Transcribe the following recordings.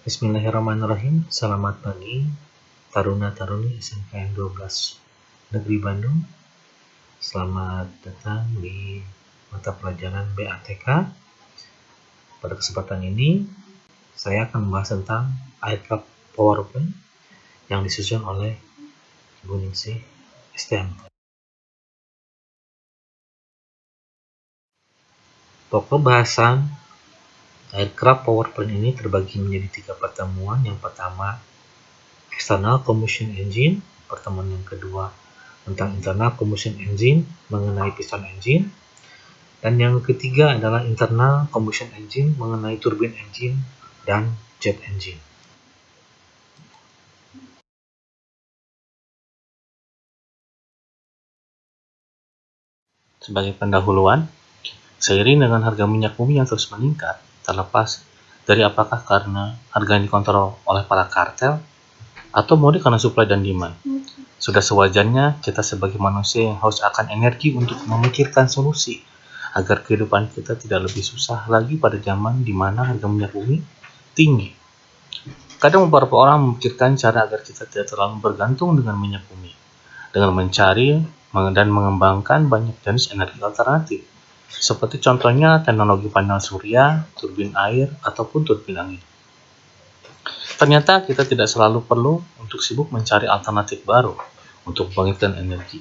Bismillahirrahmanirrahim. Selamat pagi Taruna-Taruni SMKN 12 Negeri Bandung. Selamat datang di mata pelajaran BATK. Pada kesempatan ini saya akan membahas tentang aircraft PowerPoint yang disusun oleh Ibu Ningsih STM. Pokok bahasan aircraft PowerPoint ini terbagi menjadi 3 pertemuan. Yang pertama, external combustion engine. Pertemuan yang kedua tentang internal combustion engine mengenai piston engine. Dan yang ketiga adalah internal combustion engine mengenai turbine engine dan jet engine. Sebagai pendahuluan, seiring dengan harga minyak bumi yang terus meningkat, terlepas dari apakah karena harga yang dikontrol oleh para kartel atau murni karena supply dan demand. Sudah sewajarnya kita sebagai manusia yang haus akan energi untuk memikirkan solusi agar kehidupan kita tidak lebih susah lagi pada zaman di mana harga minyak bumi tinggi. Kadang beberapa orang memikirkan cara agar kita tidak terlalu bergantung dengan minyak bumi dengan mencari dan mengembangkan banyak jenis energi alternatif, seperti contohnya teknologi panel surya, turbin air, ataupun turbin angin. Ternyata kita tidak selalu perlu untuk sibuk mencari alternatif baru untuk membangkitkan energi.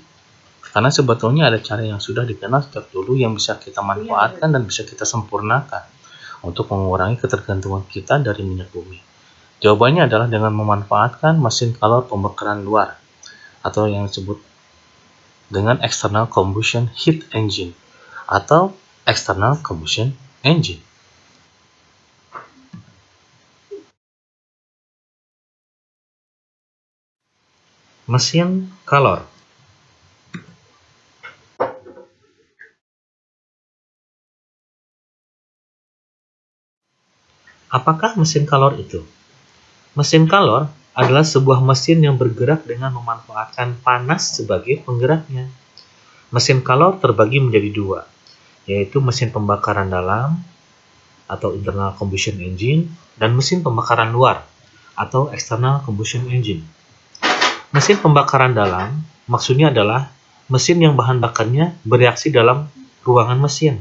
Karena sebetulnya ada cara yang sudah dikenal sejak dulu yang bisa kita manfaatkan dan bisa kita sempurnakan untuk mengurangi ketergantungan kita dari minyak bumi. Jawabannya adalah dengan memanfaatkan mesin kalor pembakaran luar atau yang disebut dengan external combustion heat engine atau external combustion engine. Mesin kalor. Apakah mesin kalor itu? Mesin kalor adalah sebuah mesin yang bergerak dengan memanfaatkan panas sebagai penggeraknya. Mesin kalor terbagi menjadi 2, yaitu mesin pembakaran dalam atau internal combustion engine dan mesin pembakaran luar atau external combustion engine. Mesin pembakaran dalam maksudnya adalah mesin yang bahan bakarnya bereaksi dalam ruangan mesin.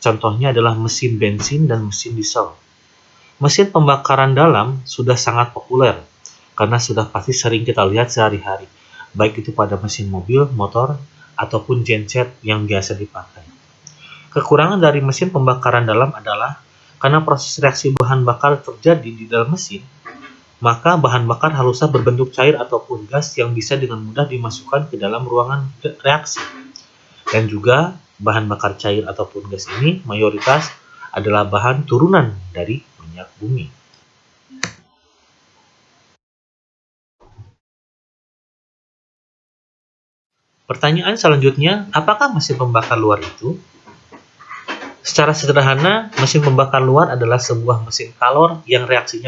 Contohnya adalah mesin bensin dan mesin diesel. Mesin pembakaran dalam sudah sangat populer karena sudah pasti sering kita lihat sehari-hari, baik itu pada mesin mobil, motor, ataupun genset yang biasa dipakai. Kekurangan dari mesin pembakaran dalam adalah karena proses reaksi bahan bakar terjadi di dalam mesin, maka bahan bakar harusnya berbentuk cair ataupun gas yang bisa dengan mudah dimasukkan ke dalam ruangan reaksi. Dan juga bahan bakar cair ataupun gas ini mayoritas adalah bahan turunan dari minyak bumi. Pertanyaan selanjutnya, apakah mesin pembakar luar itu? Secara sederhana, mesin pembakar luar adalah sebuah mesin kalor yang reaksi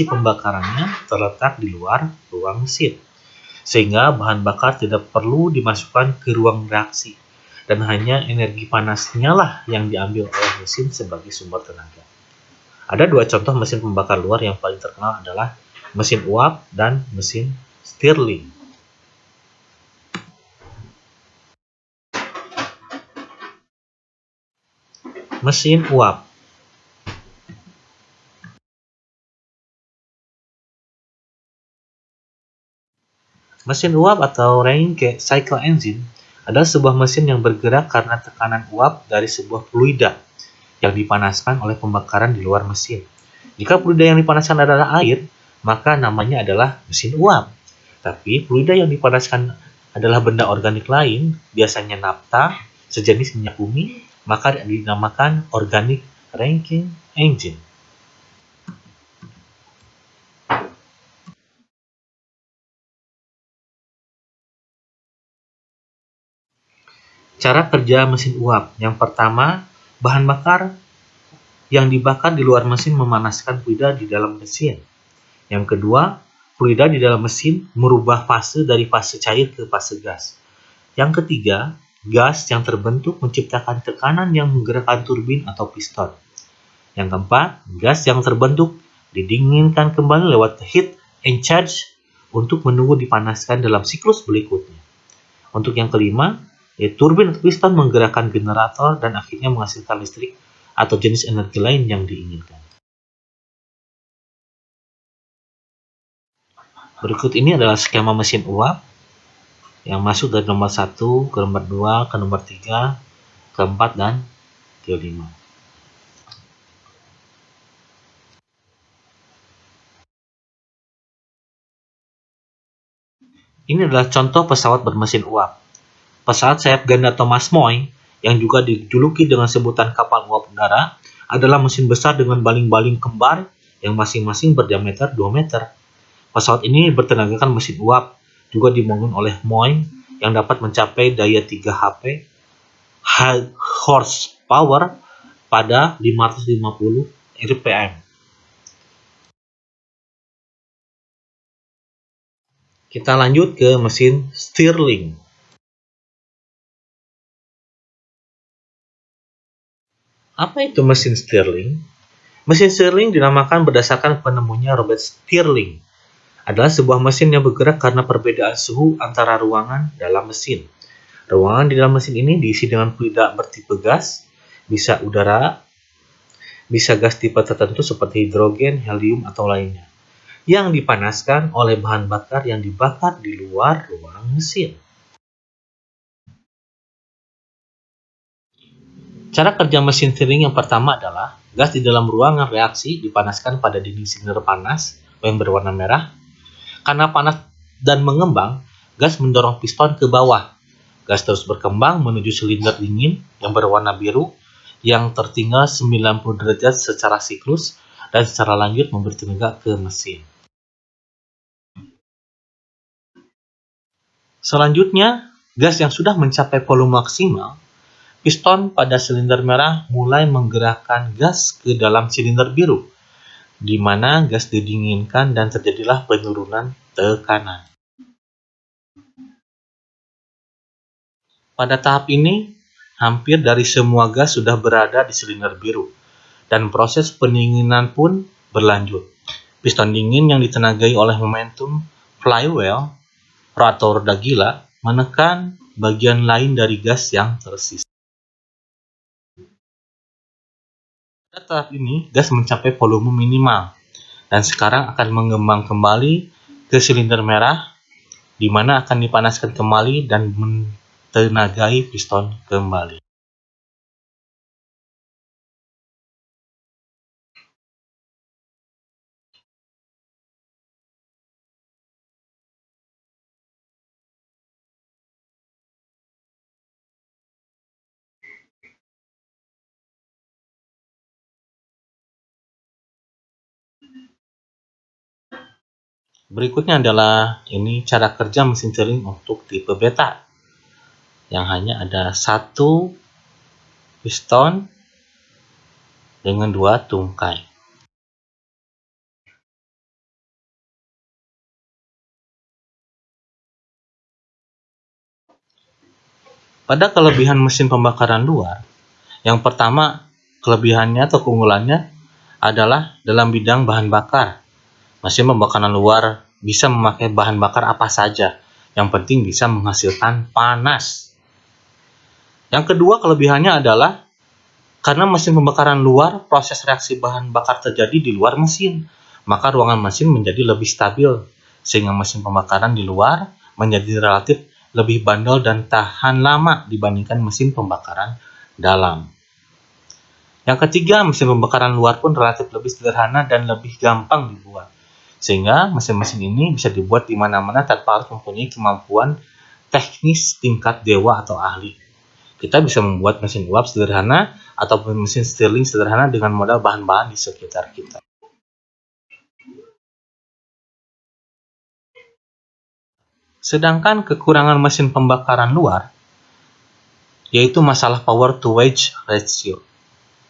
pembakarannya terletak di luar ruang mesin, sehingga bahan bakar tidak perlu dimasukkan ke ruang reaksi, dan hanya energi panasnya lah yang diambil oleh mesin sebagai sumber tenaga. Ada 2 contoh mesin pembakar luar yang paling terkenal adalah mesin uap dan mesin Stirling. Mesin uap. Mesin uap atau Rankine cycle engine adalah sebuah mesin yang bergerak karena tekanan uap dari sebuah fluida yang dipanaskan oleh pembakaran di luar mesin. Jika fluida yang dipanaskan adalah air, maka namanya adalah mesin uap. Tapi fluida yang dipanaskan adalah benda organik lain, biasanya nafta, sejenis minyak bumi, maka dinamakan organic Rankine engine. Cara kerja mesin uap. Yang pertama, bahan bakar yang dibakar di luar mesin memanaskan fluida di dalam mesin. Yang kedua, fluida di dalam mesin merubah fase dari fase cair ke fase gas. Yang ketiga, gas yang terbentuk menciptakan tekanan yang menggerakkan turbin atau piston. Yang keempat, gas yang terbentuk didinginkan kembali lewat heat and charge untuk menunggu dipanaskan dalam siklus berikutnya. Untuk yang kelima, turbin atau piston menggerakkan generator dan akhirnya menghasilkan listrik atau jenis energi lain yang diinginkan. Berikut ini adalah skema mesin uap yang masuk dari nomor 1 ke nomor 2 ke nomor 3 ke 4 dan ke 5. Ini adalah contoh pesawat bermesin uap. Pesawat sayap ganda Thomas Moy yang juga dijuluki dengan sebutan kapal uap udara adalah mesin besar dengan baling-baling kembar yang masing-masing berdiameter 2 meter. Pesawat ini bertenagakan mesin uap, juga dibangun oleh Moy yang dapat mencapai daya 3 HP high horsepower pada 550 rpm. Kita lanjut ke mesin Stirling. Apa itu mesin Stirling? Mesin Stirling dinamakan berdasarkan penemunya Robert Stirling. Adalah sebuah mesin yang bergerak karena perbedaan suhu antara ruangan dalam mesin. Ruangan di dalam mesin ini diisi dengan fluida bertipe gas, bisa udara, bisa gas tipe tertentu seperti hidrogen, helium, atau lainnya, yang dipanaskan oleh bahan bakar yang dibakar di luar ruang mesin. Cara kerja mesin Stirling yang pertama adalah gas di dalam ruangan reaksi dipanaskan pada dinding silinder panas yang berwarna merah. Karena panas dan mengembang, gas mendorong piston ke bawah. Gas terus berkembang menuju silinder dingin yang berwarna biru yang tertinggal 90 derajat secara siklus dan secara lanjut memberi tenaga ke mesin. Selanjutnya, gas yang sudah mencapai volume maksimal, piston pada silinder merah mulai menggerakkan gas ke dalam silinder biru, di mana gas didinginkan dan terjadilah penurunan tekanan. Pada tahap ini, hampir dari semua gas sudah berada di silinder biru, dan proses pendinginan pun berlanjut. Piston dingin yang ditenagai oleh momentum flywheel atau roda gila menekan bagian lain dari gas yang tersisa. Pada tahap ini, gas mencapai volume minimal, dan sekarang akan mengembang kembali ke silinder merah, di mana akan dipanaskan kembali dan tenagai piston kembali. Berikutnya adalah ini cara kerja mesin Stirling untuk tipe beta, yang hanya ada satu piston dengan 2 tungkai. Pada kelebihan mesin pembakaran luar, yang pertama kelebihannya atau keunggulannya adalah dalam bidang bahan bakar. Mesin pembakaran luar bisa memakai bahan bakar apa saja, yang penting bisa menghasilkan panas. Yang kedua kelebihannya adalah karena mesin pembakaran luar, proses reaksi bahan bakar terjadi di luar mesin, maka ruangan mesin menjadi lebih stabil, sehingga mesin pembakaran di luar menjadi relatif lebih bandel dan tahan lama dibandingkan mesin pembakaran dalam. Yang ketiga, mesin pembakaran luar pun relatif lebih sederhana dan lebih gampang dibuat, sehingga mesin-mesin ini bisa dibuat di mana-mana tanpa harus mempunyai kemampuan teknis tingkat dewa atau ahli. Kita bisa membuat mesin uap sederhana ataupun mesin Stirling sederhana dengan modal bahan-bahan di sekitar kita. Sedangkan kekurangan mesin pembakaran luar yaitu masalah power to weight ratio,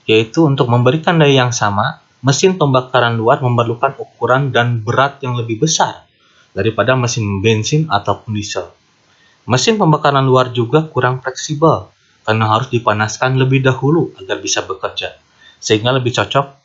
yaitu untuk memberikan daya yang sama, mesin pembakaran luar memerlukan ukuran dan berat yang lebih besar daripada mesin bensin ataupun diesel. Mesin pembakaran luar juga kurang fleksibel karena harus dipanaskan lebih dahulu agar bisa bekerja, sehingga lebih cocok